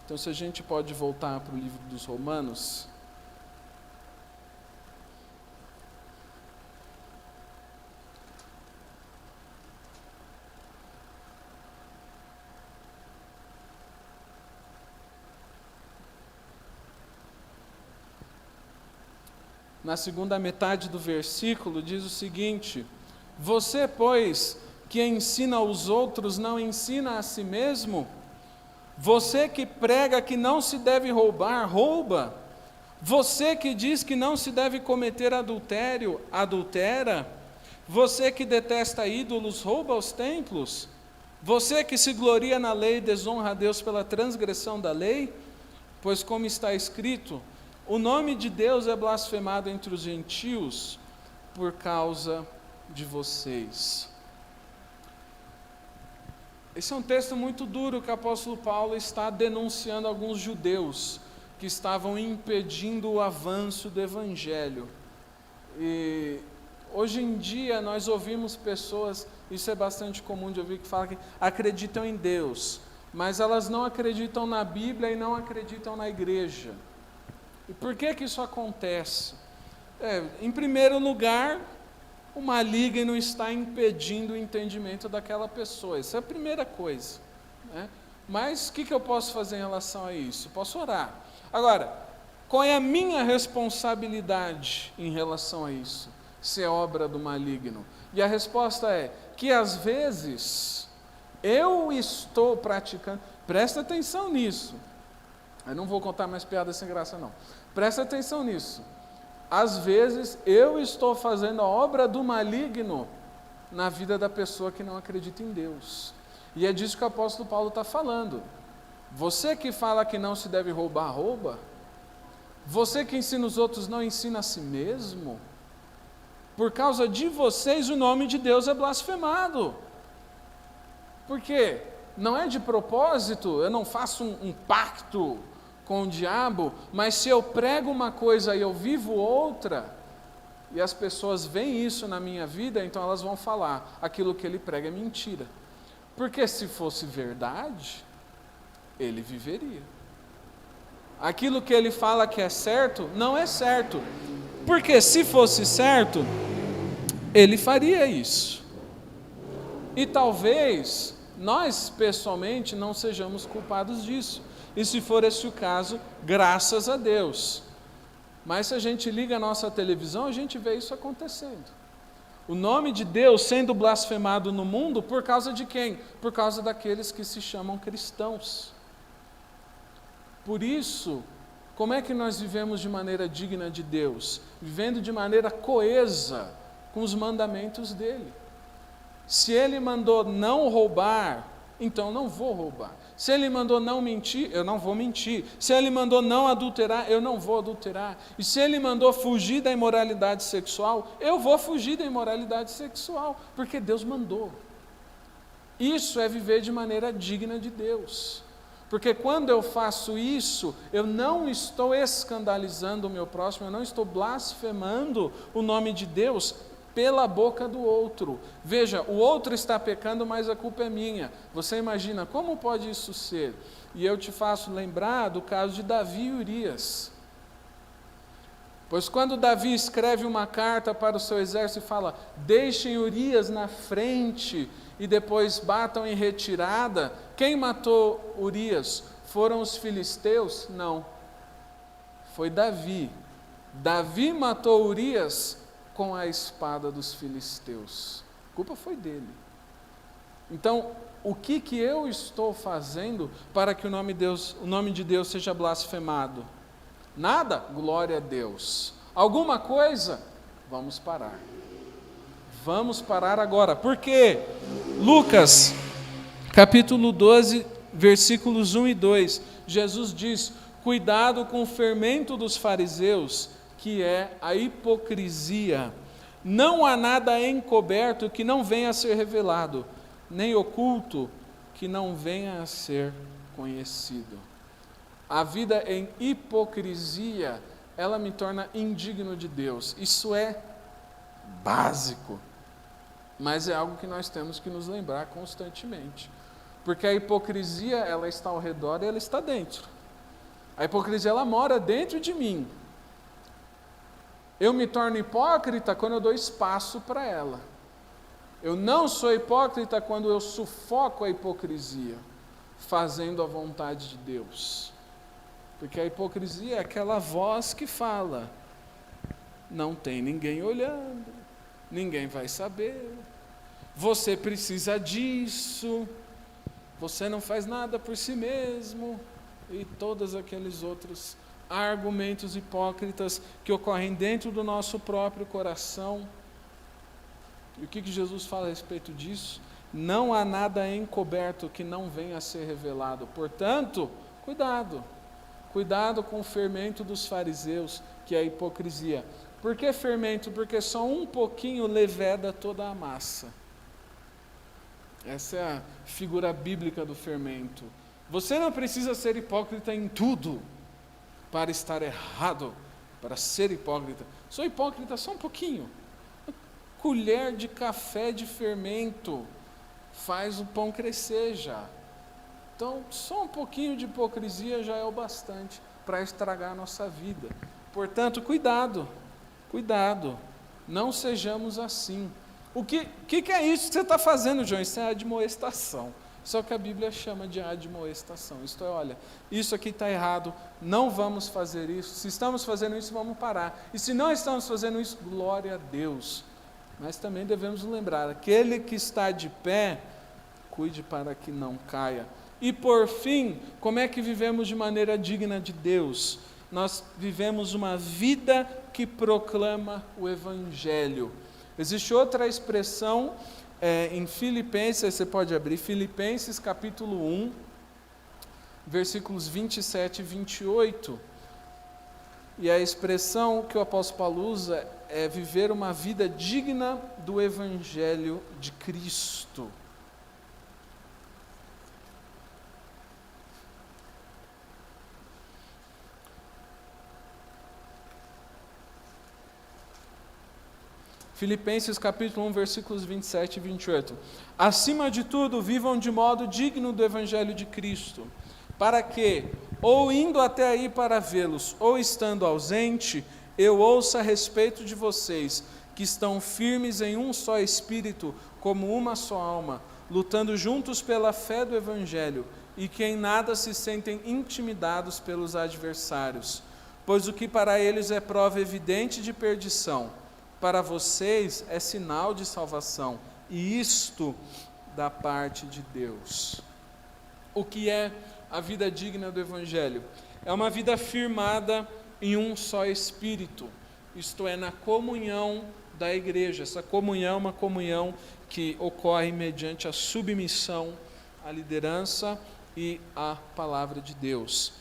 Então, se a gente pode voltar para o livro dos Romanos. Na segunda metade do versículo, diz o seguinte: você, pois, que ensina aos outros, não ensina a si mesmo? Você que prega que não se deve roubar, rouba. Você que diz que não se deve cometer adultério, adultera. Você que detesta ídolos, rouba os templos. Você que se gloria na lei, desonra a Deus pela transgressão da lei. Pois como está escrito, o nome de Deus é blasfemado entre os gentios por causa de vocês. Esse é um texto muito duro que o apóstolo Paulo está denunciando alguns judeus que estavam impedindo o avanço do evangelho. E hoje em dia nós ouvimos pessoas, isso é bastante comum de ouvir, que falam que acreditam em Deus, mas elas não acreditam na Bíblia e não acreditam na igreja. E por que isso acontece? Em primeiro lugar, o maligno está impedindo o entendimento daquela pessoa. Essa é a primeira coisa, né? Mas o que eu posso fazer em relação a isso? Posso orar. Agora, qual é a minha responsabilidade em relação a isso? Se é obra do maligno? E a resposta é que às vezes eu estou praticando, presta atenção nisso. Eu não vou contar mais piadas sem graça não. Presta atenção nisso. Às vezes eu estou fazendo a obra do maligno na vida da pessoa que não acredita em Deus. E é disso que o apóstolo Paulo está falando. Você que fala que não se deve roubar, rouba. Você que ensina os outros, não ensina a si mesmo. Por causa de vocês o nome de Deus é blasfemado. Por quê? Não é de propósito, eu não faço um pacto com o diabo, mas se eu prego uma coisa e eu vivo outra, e as pessoas veem isso na minha vida, então elas vão falar, aquilo que ele prega é mentira. Porque se fosse verdade, ele viveria. Aquilo que ele fala que é certo, não é certo. Porque se fosse certo, ele faria isso. E talvez nós, pessoalmente, não sejamos culpados disso. E se for esse o caso, graças a Deus. Mas se a gente liga a nossa televisão, a gente vê isso acontecendo. O nome de Deus sendo blasfemado no mundo por causa de quem? Por causa daqueles que se chamam cristãos. Por isso, como é que nós vivemos de maneira digna de Deus? Vivendo de maneira coesa com os mandamentos dele. Se ele mandou não roubar, então não vou roubar. Se ele mandou não mentir, eu não vou mentir. Se ele mandou não adulterar, eu não vou adulterar. E se ele mandou fugir da imoralidade sexual, eu vou fugir da imoralidade sexual, porque Deus mandou. Isso é viver de maneira digna de Deus. Porque quando eu faço isso, eu não estou escandalizando o meu próximo, eu não estou blasfemando o nome de Deus pela boca do outro. Veja, o outro está pecando, mas a culpa é minha. Você imagina, como pode isso ser? E eu te faço lembrar do caso de Davi e Urias. Pois quando Davi escreve uma carta para o seu exército e fala, deixem Urias na frente e depois batam em retirada, quem matou Urias? Foram os filisteus? Não. Foi Davi. Davi matou Urias com a espada dos filisteus. A culpa foi dele. Então, o que eu estou fazendo para que o nome de Deus seja blasfemado? Nada? Glória a Deus. Alguma coisa? Vamos parar. Vamos parar agora. Por quê? Lucas, capítulo 12, versículos 1 e 2. Jesus diz: cuidado com o fermento dos fariseus, que é a hipocrisia. Não há nada encoberto que não venha a ser revelado, nem oculto que não venha a ser conhecido. A vida em hipocrisia, ela me torna indigno de Deus. Isso é básico, mas é algo que nós temos que nos lembrar constantemente. Porque a hipocrisia, ela está ao redor e ela está dentro. A hipocrisia, ela mora dentro de mim. Eu me torno hipócrita quando eu dou espaço para ela. Eu não sou hipócrita quando eu sufoco a hipocrisia, fazendo a vontade de Deus. Porque a hipocrisia é aquela voz que fala: não tem ninguém olhando, ninguém vai saber, você precisa disso, você não faz nada por si mesmo, e todos aqueles outros argumentos hipócritas que ocorrem dentro do nosso próprio coração. E o que Jesus fala a respeito disso? Não há nada encoberto que não venha a ser revelado. Portanto, cuidado. Cuidado com o fermento dos fariseus, que é a hipocrisia. Por que fermento? Porque só um pouquinho leveda toda a massa. Essa é a figura bíblica do fermento. Você não precisa ser hipócrita em tudo para estar errado, para ser hipócrita. Sou hipócrita só um pouquinho. Colher de café de fermento faz o pão crescer já. Então, só um pouquinho de hipocrisia já é o bastante para estragar a nossa vida. Portanto, cuidado, não sejamos assim. O que é isso que você está fazendo, João? Isso é admoestação. Só que a Bíblia chama de admoestação. Isto é, olha, isso aqui está errado, não vamos fazer isso. Se estamos fazendo isso, vamos parar. E se não estamos fazendo isso, glória a Deus. Mas também devemos lembrar, aquele que está de pé, cuide para que não caia. E por fim, como é que vivemos de maneira digna de Deus? Nós vivemos uma vida que proclama o Evangelho. Existe outra expressão em Filipenses, você pode abrir, Filipenses capítulo 1, versículos 27 e 28. E a expressão que o apóstolo Paulo usa é viver uma vida digna do Evangelho de Cristo. Filipenses capítulo 1, versículos 27 e 28. Acima de tudo, vivam de modo digno do Evangelho de Cristo, para que, ou indo até aí para vê-los, ou estando ausente, eu ouça a respeito de vocês, que estão firmes em um só espírito, como uma só alma, lutando juntos pela fé do Evangelho, e que em nada se sentem intimidados pelos adversários, pois o que para eles é prova evidente de perdição, para vocês é sinal de salvação, e isto da parte de Deus. O que é a vida digna do Evangelho? É uma vida firmada em um só Espírito, isto é, na comunhão da igreja. Essa comunhão é uma comunhão que ocorre mediante a submissão à liderança e à palavra de Deus.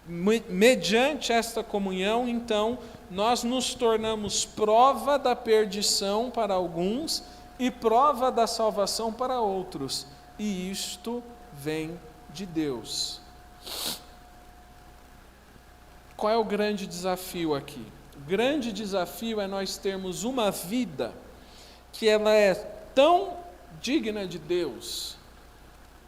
Mediante esta comunhão, então, nós nos tornamos prova da perdição para alguns e prova da salvação para outros, e isto vem de Deus. Qual é o grande desafio aqui? O grande desafio é nós termos uma vida que ela é tão digna de Deus,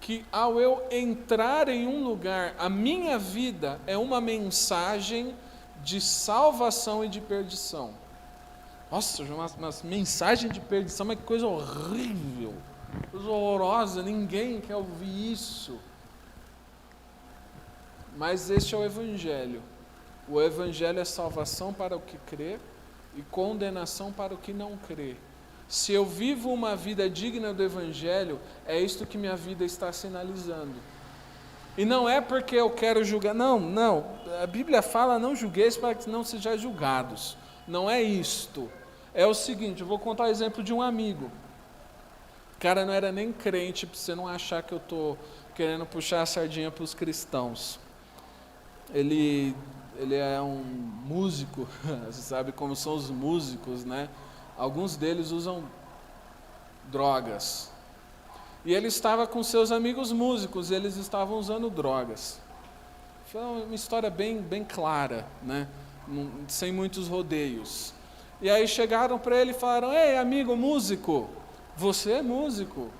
que ao eu entrar em um lugar, a minha vida é uma mensagem de salvação e de perdição. Nossa, uma mensagem de perdição, mas que coisa horrível, coisa horrorosa, ninguém quer ouvir isso. Mas este é o Evangelho. O Evangelho é salvação para o que crê e condenação para o que não crê. Se eu vivo uma vida digna do Evangelho, é isto que minha vida está sinalizando. E não é porque eu quero julgar, não. A Bíblia fala, não julgueis para que não sejais julgados. Não é isto. É o seguinte, eu vou contar o exemplo de um amigo. O cara não era nem crente, para você não achar que eu estou querendo puxar a sardinha para os cristãos. Ele é um músico, você sabe como são os músicos, né? Alguns deles usam drogas. E ele estava com seus amigos músicos, e eles estavam usando drogas. Foi uma história bem clara, né? Sem muitos rodeios. E aí chegaram para ele e falaram: ei, amigo músico, você é músico,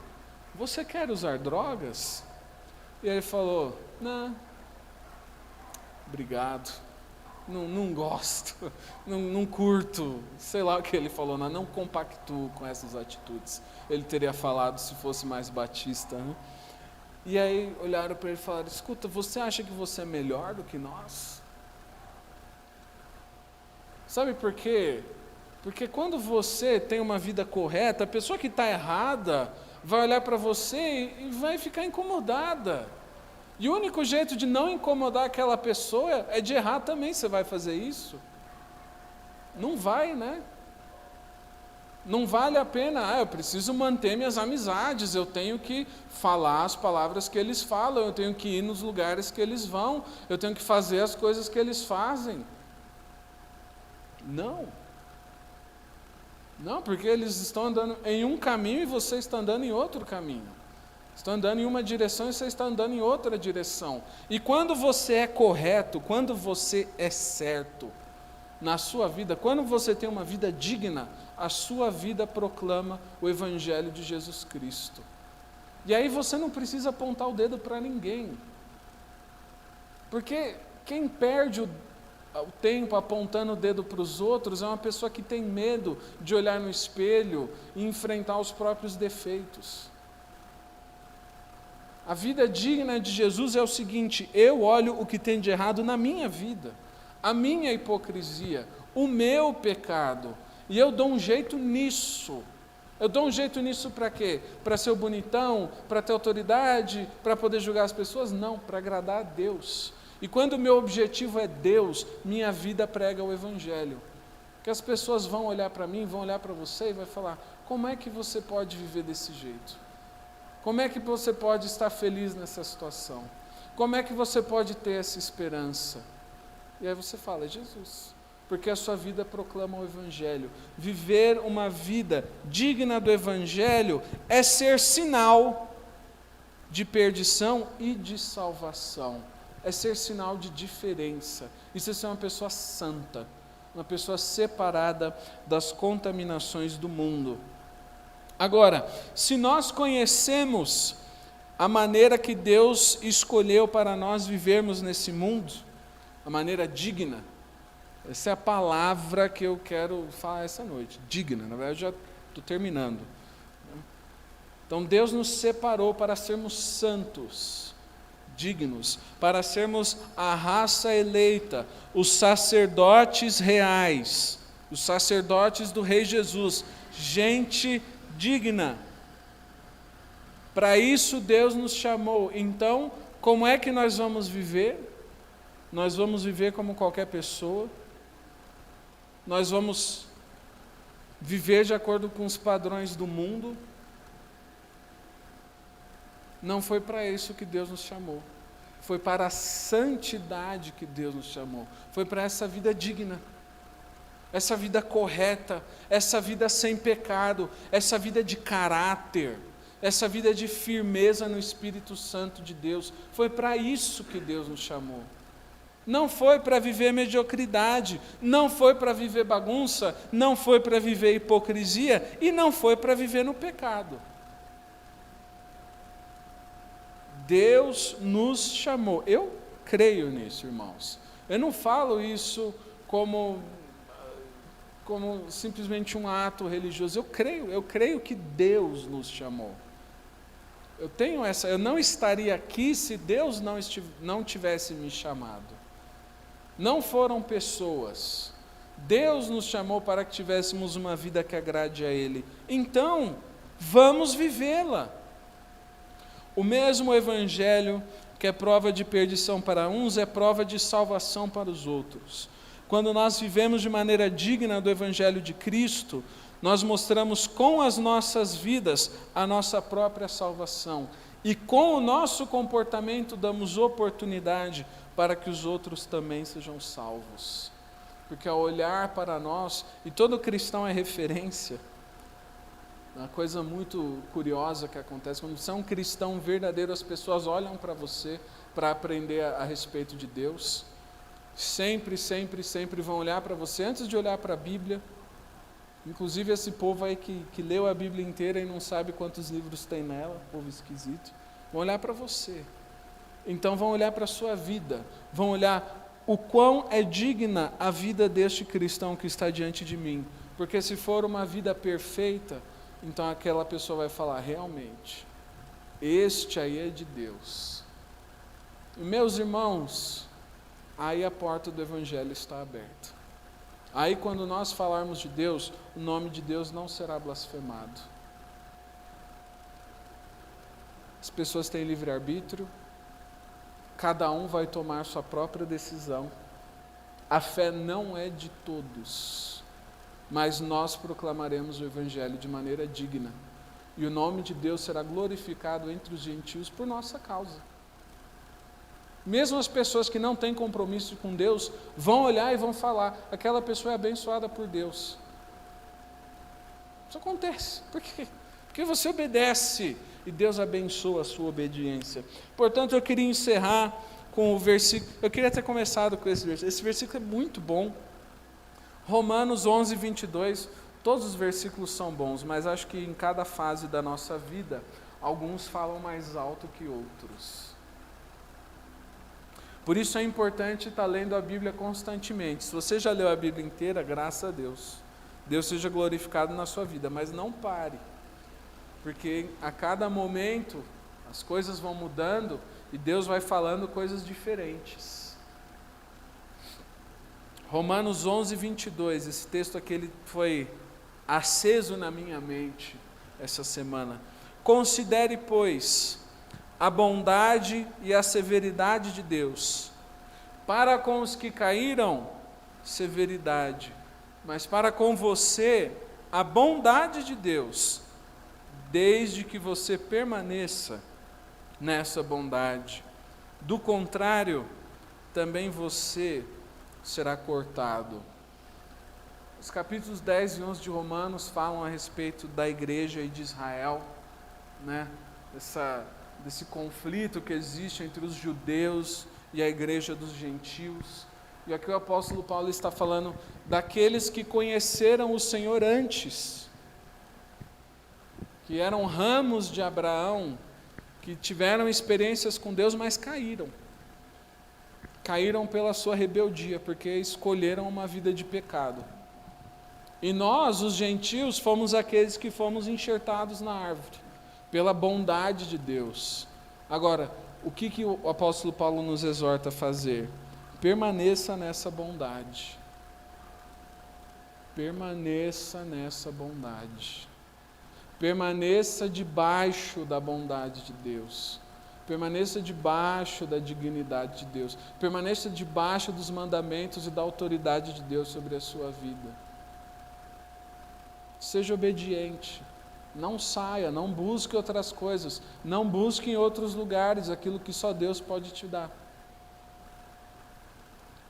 você quer usar drogas? E ele falou: não, obrigado, não gosto, não curto, sei lá o que ele falou, não compactuo com essas atitudes. Ele teria falado se fosse mais batista, né? E aí olharam para ele e falaram: escuta, você acha que você é melhor do que nós? Sabe por quê? Porque quando você tem uma vida correta, a pessoa que está errada vai olhar para você e vai ficar incomodada. E o único jeito de não incomodar aquela pessoa é de errar também. Você vai fazer isso? Não vai, né? Não vale a pena. Eu preciso manter minhas amizades, eu tenho que falar as palavras que eles falam, eu tenho que ir nos lugares que eles vão, eu tenho que fazer as coisas que eles fazem. Não, porque eles estão andando em um caminho e você está andando em outro caminho. Estão andando em uma direção e você está andando em outra direção. E quando você é correto, quando você é certo na sua vida, quando você tem uma vida digna, a sua vida proclama o Evangelho de Jesus Cristo. E aí você não precisa apontar o dedo para ninguém. Porque quem perde o tempo apontando o dedo para os outros é uma pessoa que tem medo de olhar no espelho e enfrentar os próprios defeitos. A vida digna de Jesus é o seguinte: eu olho o que tem de errado na minha vida, a minha hipocrisia, o meu pecado, e eu dou um jeito nisso. Eu dou um jeito nisso para quê? Para ser o bonitão? Para ter autoridade? Para poder julgar as pessoas? Não, para agradar a Deus. E quando o meu objetivo é Deus, minha vida prega o Evangelho. Que as pessoas vão olhar para mim, vão olhar para você e vai falar: como é que você pode viver desse jeito? Como é que você pode estar feliz nessa situação? Como é que você pode ter essa esperança? E aí você fala: é Jesus. Porque a sua vida proclama o Evangelho. Viver uma vida digna do Evangelho é ser sinal de perdição e de salvação. É ser sinal de diferença. Isso é ser uma pessoa santa, uma pessoa separada das contaminações do mundo. Agora, se nós conhecemos a maneira que Deus escolheu para nós vivermos nesse mundo, a maneira digna, essa é a palavra que eu quero falar essa noite, digna, na verdade eu já estou terminando. Então Deus nos separou para sermos santos, dignos, para sermos a raça eleita, os sacerdotes reais, os sacerdotes do Rei Jesus, gente digna. Para isso Deus nos chamou. Então, como é que nós vamos viver? Nós vamos viver como qualquer pessoa? Nós vamos viver de acordo com os padrões do mundo? Não foi para isso que Deus nos chamou. Foi para a santidade que Deus nos chamou. Foi para essa vida digna, essa vida correta, essa vida sem pecado, essa vida de caráter, essa vida de firmeza no Espírito Santo de Deus. Foi para isso que Deus nos chamou. Não foi para viver mediocridade, não foi para viver bagunça, não foi para viver hipocrisia e não foi para viver no pecado. Deus nos chamou. Eu creio nisso, irmãos. Eu não falo isso como simplesmente um ato religioso. Eu creio que Deus nos chamou. Eu não estaria aqui se Deus não tivesse me chamado. Não foram pessoas, Deus nos chamou para que tivéssemos uma vida que agrade a Ele. Então, vamos vivê-la. O mesmo Evangelho que é prova de perdição para uns, é prova de salvação para os outros. Quando nós vivemos de maneira digna do Evangelho de Cristo, nós mostramos com as nossas vidas a nossa própria salvação. E com o nosso comportamento damos oportunidade para que os outros também sejam salvos. Porque ao olhar para nós, e todo cristão é referência, uma coisa muito curiosa que acontece, quando você é um cristão verdadeiro, as pessoas olham para você para aprender a respeito de Deus. Sempre, sempre, sempre vão olhar para você antes de olhar para a Bíblia. Inclusive esse povo aí que leu a Bíblia inteira e não sabe quantos livros tem nela, povo esquisito, vão olhar para você. Então vão olhar para a sua vida, vão olhar o quão é digna a vida deste cristão que está diante de mim. Porque se for uma vida perfeita, então aquela pessoa vai falar, realmente, este aí é de Deus. E meus irmãos, aí a porta do Evangelho está aberta. Aí quando nós falarmos de Deus, o nome de Deus não será blasfemado. As pessoas têm livre-arbítrio, cada um vai tomar sua própria decisão. A fé não é de todos. Mas nós proclamaremos o Evangelho de maneira digna. E o nome de Deus será glorificado entre os gentios por nossa causa. Mesmo as pessoas que não têm compromisso com Deus, vão olhar e vão falar, aquela pessoa é abençoada por Deus. Isso acontece. Por quê? Porque você obedece e Deus abençoa a sua obediência. Portanto, eu queria encerrar com o versículo, eu queria ter começado com esse versículo. Esse versículo é muito bom. Romanos 11, 22, todos os versículos são bons, mas acho que em cada fase da nossa vida, alguns falam mais alto que outros. Por isso é importante estar lendo a Bíblia constantemente. Se você já leu a Bíblia inteira, graças a Deus. Deus seja glorificado na sua vida, mas não pare. Porque a cada momento, as coisas vão mudando e Deus vai falando coisas diferentes. Romanos 11, 22, esse texto aqui ele foi aceso na minha mente essa semana. Considere, pois, a bondade e a severidade de Deus. Para com os que caíram, severidade, mas para com você, a bondade de Deus, desde que você permaneça nessa bondade. Do contrário, também você será cortado. Os capítulos 10 e 11 de Romanos falam a respeito da igreja e de Israel, né? Desse conflito que existe entre os judeus e a igreja dos gentios. E aqui o apóstolo Paulo está falando daqueles que conheceram o Senhor antes, que eram ramos de Abraão, que tiveram experiências com Deus, mas caíram. Caíram pela sua rebeldia, porque escolheram uma vida de pecado. E nós, os gentios, fomos aqueles que fomos enxertados na árvore, pela bondade de Deus. Agora, o que o apóstolo Paulo nos exorta a fazer? Permaneça nessa bondade. Permaneça nessa bondade. Permaneça debaixo da bondade de Deus. Permaneça debaixo da dignidade de Deus. Permaneça debaixo dos mandamentos e da autoridade de Deus sobre a sua vida. Seja obediente. Não saia, não busque outras coisas. Não busque em outros lugares aquilo que só Deus pode te dar.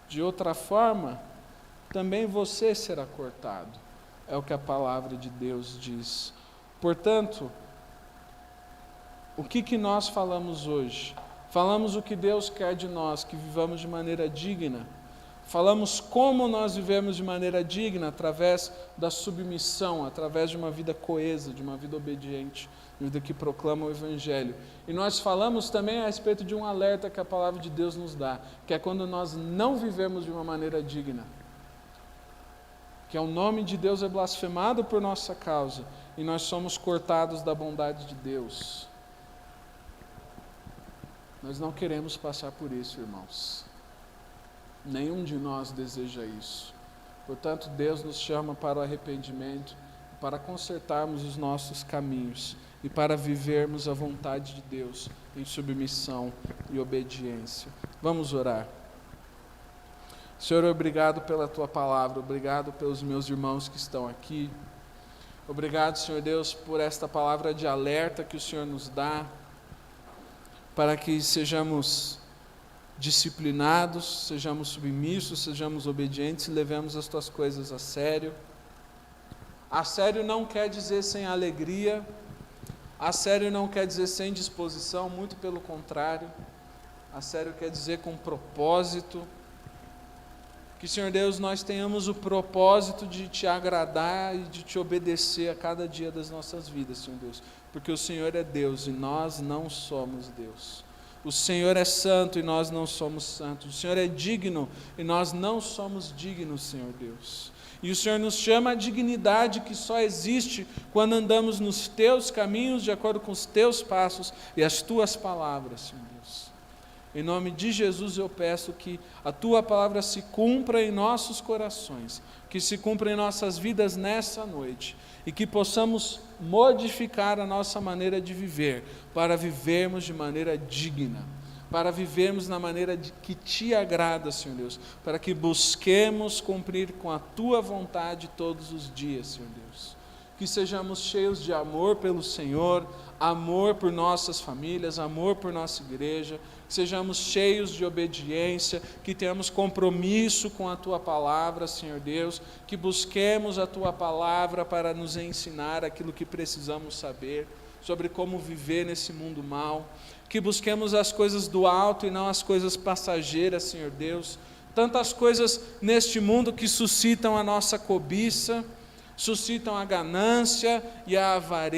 De outra forma, também você será cortado. É o que a palavra de Deus diz. Portanto, o que nós falamos hoje? Falamos o que Deus quer de nós, que vivamos de maneira digna. Falamos como nós vivemos de maneira digna, através da submissão, através de uma vida coesa, de uma vida obediente, de uma vida que proclama o Evangelho. E nós falamos também a respeito de um alerta que a palavra de Deus nos dá, que é quando nós não vivemos de uma maneira digna, que é o nome de Deus é blasfemado por nossa causa, e nós somos cortados da bondade de Deus. Nós não queremos passar por isso, irmãos. Nenhum de nós deseja isso. Portanto, Deus nos chama para o arrependimento, para consertarmos os nossos caminhos e para vivermos a vontade de Deus em submissão e obediência. Vamos orar. Senhor, obrigado pela Tua palavra, obrigado pelos meus irmãos que estão aqui. Obrigado, Senhor Deus, por esta palavra de alerta que o Senhor nos dá, para que sejamos disciplinados, sejamos submissos, sejamos obedientes e levemos as Tuas coisas a sério. A sério não quer dizer sem alegria, a sério não quer dizer sem disposição, muito pelo contrário. A sério quer dizer com propósito. Que, Senhor Deus, nós tenhamos o propósito de Te agradar e de Te obedecer a cada dia das nossas vidas, Senhor Deus. Porque o Senhor é Deus e nós não somos Deus. O Senhor é santo e nós não somos santos. O Senhor é digno e nós não somos dignos, Senhor Deus. E o Senhor nos chama à dignidade que só existe quando andamos nos Teus caminhos, de acordo com os Teus passos e as Tuas palavras, Senhor Deus. Em nome de Jesus eu peço que a Tua palavra se cumpra em nossos corações, que se cumpra em nossas vidas nessa noite, e que possamos modificar a nossa maneira de viver, para vivermos de maneira digna, para vivermos na maneira que Te agrada, Senhor Deus, para que busquemos cumprir com a Tua vontade todos os dias, Senhor Deus. Que sejamos cheios de amor pelo Senhor, amor por nossas famílias, amor por nossa igreja, que sejamos cheios de obediência, que tenhamos compromisso com a Tua palavra, Senhor Deus, que busquemos a Tua palavra para nos ensinar aquilo que precisamos saber sobre como viver nesse mundo mau, que busquemos as coisas do alto e não as coisas passageiras, Senhor Deus, tantas coisas neste mundo que suscitam a nossa cobiça, suscitam a ganância e a avareza.